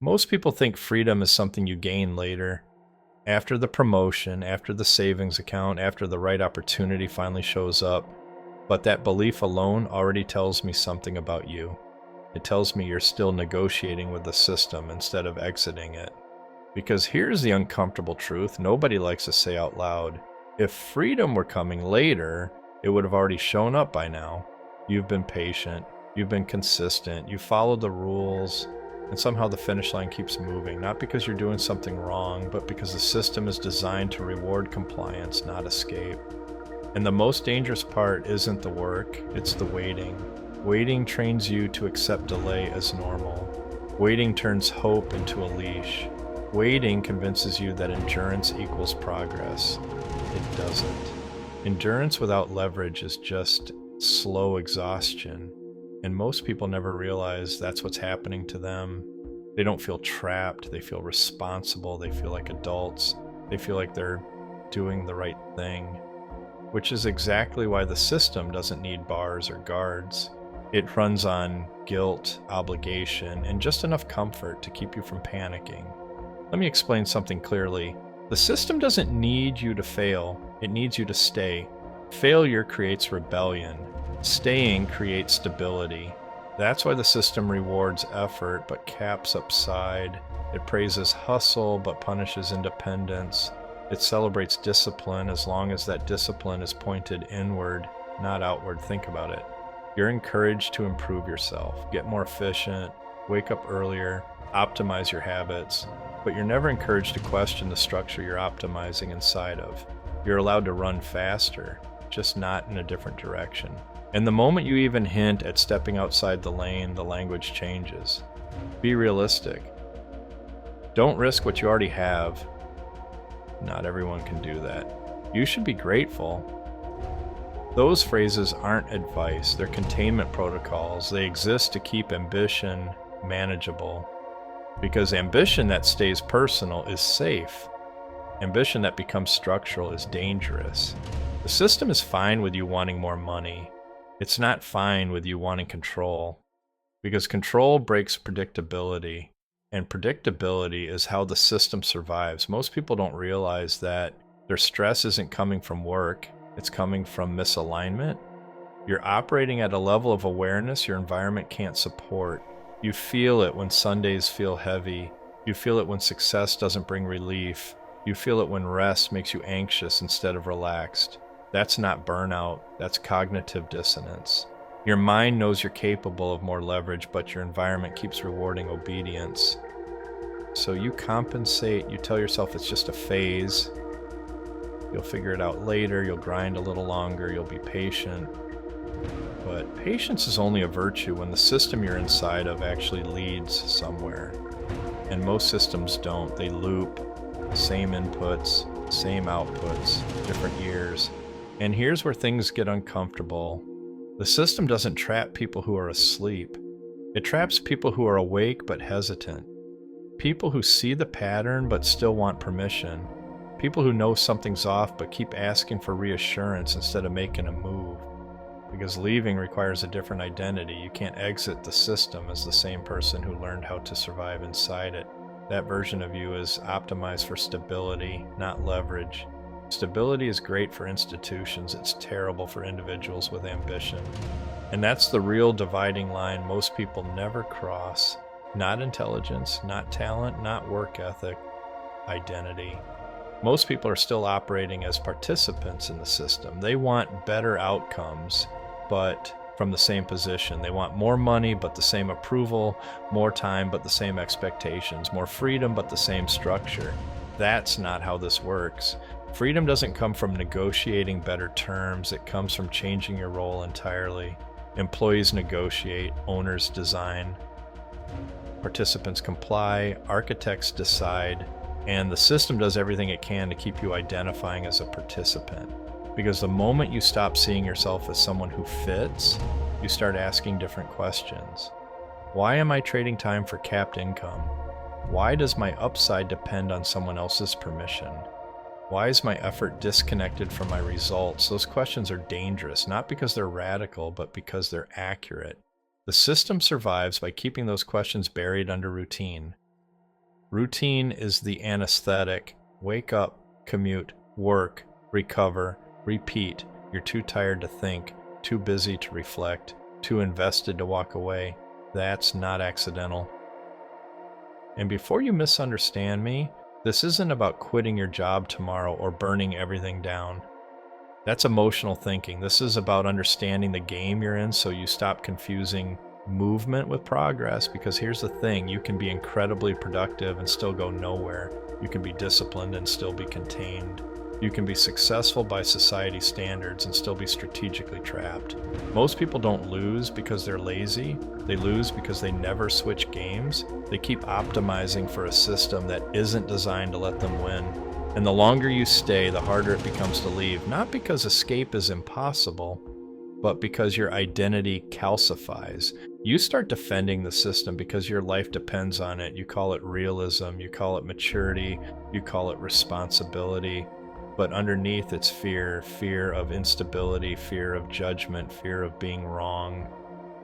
Most people think freedom is something you gain later, after the promotion, after the savings account, after the right opportunity finally shows up. But that belief alone already tells me something about you. It tells me you're still negotiating with the system instead of exiting it. Because here's the uncomfortable truth nobody likes to say out loud. If freedom were coming later, it would have already shown up by now. You've been patient, you've been consistent, you followed the rules, and somehow the finish line keeps moving, not because you're doing something wrong, but because the system is designed to reward compliance, not escape. And the most dangerous part isn't the work, it's the waiting. Waiting trains you to accept delay as normal. Waiting turns hope into a leash. Waiting convinces you that endurance equals progress. It doesn't. Endurance without leverage is just slow exhaustion. And most people never realize that's what's happening to them. They don't feel trapped. They feel responsible. They feel like adults. They feel like they're doing the right thing, which is exactly why the system doesn't need bars or guards. It runs on guilt, obligation, and just enough comfort to keep you from panicking. Let me explain something clearly. The system doesn't need you to fail. It needs you to stay. Failure creates rebellion. Staying creates stability. That's why the system rewards effort but caps upside. It praises hustle but punishes independence. It celebrates discipline as long as that discipline is pointed inward, not outward. Think about it. You're encouraged to improve yourself, get more efficient, wake up earlier, optimize your habits, but you're never encouraged to question the structure you're optimizing inside of. You're allowed to run faster, just not in a different direction. And the moment you even hint at stepping outside the lane, the language changes. Be realistic. Don't risk what you already have. Not everyone can do that. You should be grateful. Those phrases aren't advice, they're containment protocols. They exist to keep ambition manageable. Because ambition that stays personal is safe. Ambition that becomes structural is dangerous. The system is fine with you wanting more money. It's not fine with you wanting control. Because control breaks predictability. And predictability is how the system survives. Most people don't realize that their stress isn't coming from work. It's coming from misalignment. You're operating at a level of awareness your environment can't support. You feel it when Sundays feel heavy. You feel it when success doesn't bring relief. You feel it when rest makes you anxious instead of relaxed. That's not burnout, that's cognitive dissonance. Your mind knows you're capable of more leverage, but your environment keeps rewarding obedience. So you compensate, you tell yourself it's just a phase. You'll figure it out later, you'll grind a little longer, you'll be patient. But patience is only a virtue when the system you're inside of actually leads somewhere. And most systems don't. They loop, same inputs, same outputs, different years. And here's where things get uncomfortable. The system doesn't trap people who are asleep. It traps people who are awake but hesitant. People who see the pattern but still want permission. People who know something's off but keep asking for reassurance instead of making a move. Because leaving requires a different identity. You can't exit the system as the same person who learned how to survive inside it. That version of you is optimized for stability, not leverage. Stability is great for institutions. It's terrible for individuals with ambition. And that's the real dividing line most people never cross. Not intelligence, not talent, not work ethic, identity. Most people are still operating as participants in the system. They want better outcomes, but from the same position. They want more money, but the same approval, more time, but the same expectations, more freedom, but the same structure. That's not how this works. Freedom doesn't come from negotiating better terms. It comes from changing your role entirely. Employees negotiate, owners design, participants comply, architects decide, and the system does everything it can to keep you identifying as a participant. Because the moment you stop seeing yourself as someone who fits, you start asking different questions. Why am I trading time for capped income? Why does my upside depend on someone else's permission? Why is my effort disconnected from my results? Those questions are dangerous, not because they're radical, but because they're accurate. The system survives by keeping those questions buried under routine. Routine is the anesthetic. Wake up, commute, work, recover, repeat. You're too tired to think, too busy to reflect, too invested to walk away. That's not accidental. And before you misunderstand me, this isn't about quitting your job tomorrow or burning everything down. That's emotional thinking. This is about understanding the game you're in so you stop confusing movement with progress, because here's the thing, you can be incredibly productive and still go nowhere. You can be disciplined and still be contained. You can be successful by society standards and still be strategically trapped. Most people don't lose because they're lazy. They lose because they never switch games. They keep optimizing for a system that isn't designed to let them win. And the longer you stay, the harder it becomes to leave, not because escape is impossible, but because your identity calcifies. You start defending the system because your life depends on it. You call it realism, you call it maturity, you call it responsibility. But underneath it's fear, fear of instability, fear of judgment, fear of being wrong.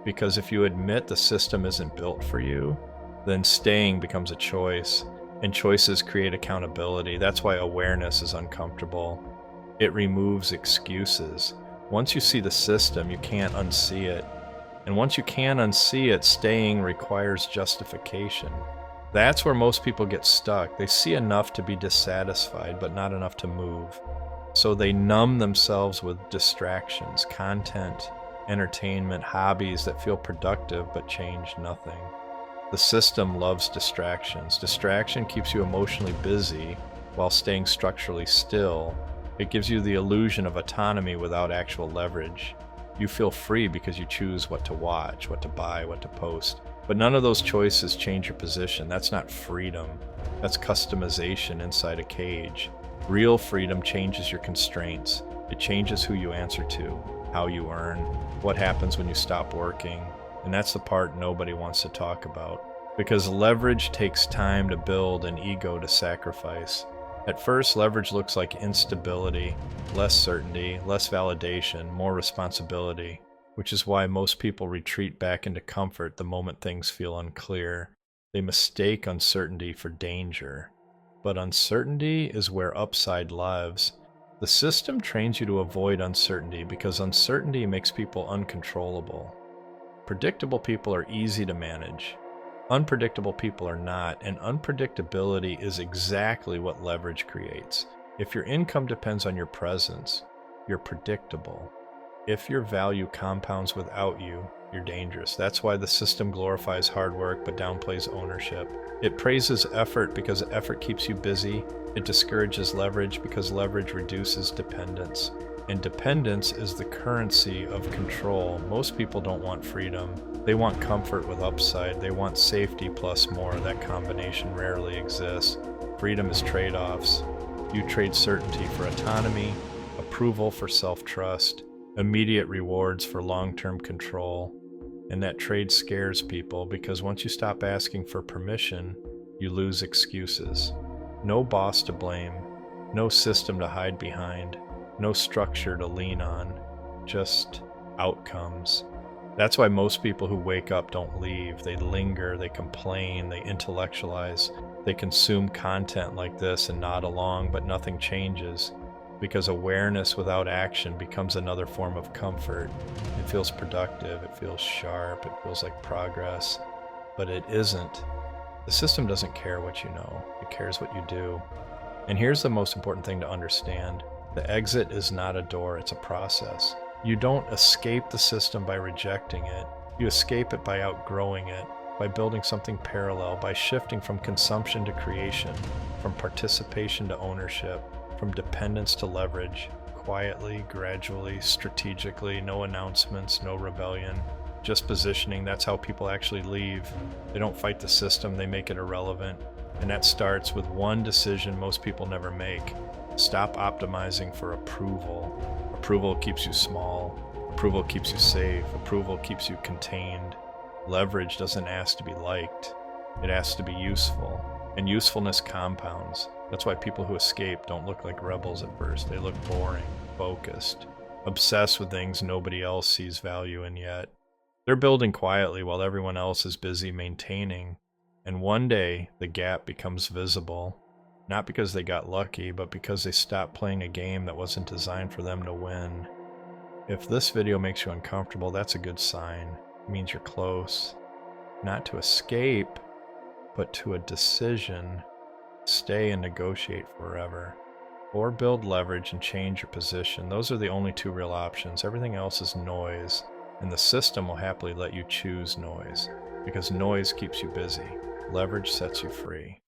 Because if you admit the system isn't built for you, then staying becomes a choice. And choices create accountability. That's why awareness is uncomfortable. It removes excuses. Once you see the system, you can't unsee it. And once you can unsee it, staying requires justification. That's where most people get stuck. They see enough to be dissatisfied, but not enough to move. So they numb themselves with distractions, content, entertainment, hobbies that feel productive but change nothing. The system loves distractions. Distraction keeps you emotionally busy while staying structurally still. It gives you the illusion of autonomy without actual leverage. You feel free because you choose what to watch, what to buy, what to post. But none of those choices change your position. That's not freedom. That's customization inside a cage. Real freedom changes your constraints. It changes who you answer to, how you earn, what happens when you stop working. And that's the part nobody wants to talk about. Because leverage takes time to build and ego to sacrifice. At first, leverage looks like instability, less certainty, less validation, more responsibility, which is why most people retreat back into comfort the moment things feel unclear. They mistake uncertainty for danger. But uncertainty is where upside lives. The system trains you to avoid uncertainty because uncertainty makes people uncontrollable. Predictable people are easy to manage. Unpredictable people are not, and unpredictability is exactly what leverage creates. If your income depends on your presence, you're predictable. If your value compounds without you, you're dangerous. That's why the system glorifies hard work but downplays ownership. It praises effort because effort keeps you busy. It discourages leverage because leverage reduces dependence. And dependence is the currency of control. Most people don't want freedom. They want comfort with upside. They want safety plus more. That combination rarely exists. Freedom is trade-offs. You trade certainty for autonomy, approval for self-trust, immediate rewards for long-term control. And that trade scares people because once you stop asking for permission, you lose excuses. No boss to blame, no system to hide behind, no structure to lean on, just outcomes. That's why most people who wake up don't leave. They linger, they complain, they intellectualize, they consume content like this and nod along, but nothing changes. Because awareness without action becomes another form of comfort. It feels productive, it feels sharp, it feels like progress, but it isn't. The system doesn't care what you know, it cares what you do. And here's the most important thing to understand. The exit is not a door, it's a process. You don't escape the system by rejecting it. You escape it by outgrowing it, by building something parallel, by shifting from consumption to creation, from participation to ownership, from dependence to leverage, quietly, gradually, strategically, no announcements, no rebellion, just positioning. That's how people actually leave. They don't fight the system, they make it irrelevant. And that starts with one decision most people never make. Stop optimizing for approval. Approval keeps you small. Approval keeps you safe. Approval keeps you contained. Leverage doesn't ask to be liked. It asks to be useful. And usefulness compounds. That's why people who escape don't look like rebels at first. They look boring, focused, obsessed with things nobody else sees value in yet. They're building quietly while everyone else is busy maintaining. And one day, the gap becomes visible, not because they got lucky, but because they stopped playing a game that wasn't designed for them to win. If this video makes you uncomfortable, that's a good sign. It means you're close. Not to escape, but to a decision. Stay and negotiate forever. Or build leverage and change your position. Those are the only two real options. Everything else is noise, and the system will happily let you choose noise, because noise keeps you busy. Leverage sets you free.